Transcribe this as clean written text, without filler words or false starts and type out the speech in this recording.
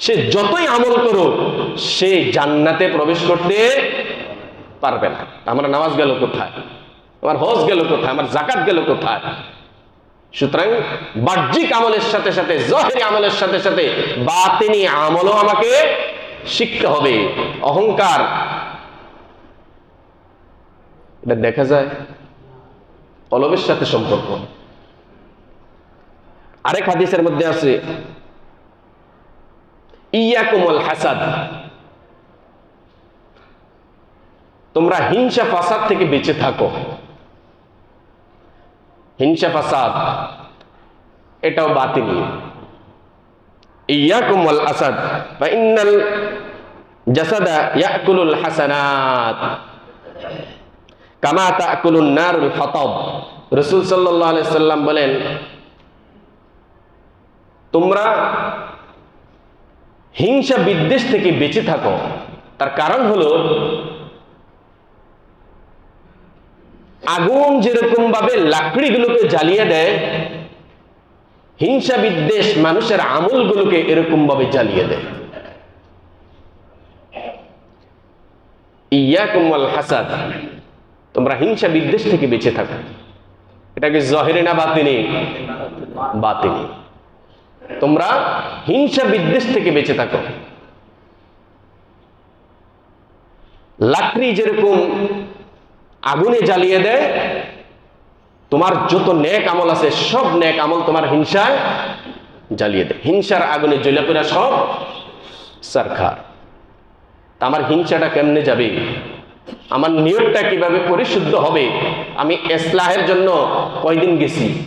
সে যতই আমল করুক সে জান্নাতে প্রবেশ করতে পারবে না। আমার নামাজ গেল কোথায়, আমার হজ গেল কোথায়, আমার যাকাত গেল কোথায়? সুতরাং বাহ্যিক আমলের সাথে সাথে, জাহিরি আমলের সাথে সাথে বাতিনি আমলও আমাকে শিখতে হবে। অহংকার এটা দেখা যায় কলবের সাথে সম্পর্ক। আরেক হাদিসের মধ্যে আছে ইয়াকুমুল হাসাদ, তোমরা হিংসা ফাসাদ থেকে বেঁচে থাকো। হিংসা ফাসাদ এটাও বাতিনি। ইয়াকুমুল আসাদ ফা ইন্নাল জাসাদা ইয়াকুলুল হাসানাত কামা তাকুলুন নারুল হাতাব। রাসূল সাল্লাল্লাহু আলাইহি সাল্লাম বলেন, তোমরা হিংসা বিদ্বেষ থেকে বেঁচে থাকো। তার কারণ হলো আগুন যেরকম ভাবে লাকড়িগুলোকে জ্বালিয়ে দেয়, হিংসা বিদ্বেষ মানুষের আমলগুলোকে এরকম ভাবে জ্বালিয়ে দেয়। ইয়াকুম ওয়াল হাসাদ, তোমরা হিংসা বিদ্বেষ থেকে বেঁচে থাকো। এটা কি জাহিরি না বাতিনি? বাতিনি। তোমরা হিংসা বিদ্বেষ থেকে বেঁচে থাকো। লাকড়ি যেরকম আগুনে জ্বালিয়ে দেয়, তোমার যত নেক আমল আছে সব নেক আমল তোমার হিংসায় জ্বালিয়ে দেয়। হিংসার আগুনে জ্বলে পুরা সব সরকার। আমার হিংসাটা কেমনে যাবে? আমার নিয়তটা কিভাবে পরিশুদ্ধ হবে? আমি ইসলাহের জন্য কয়দিন গেছি,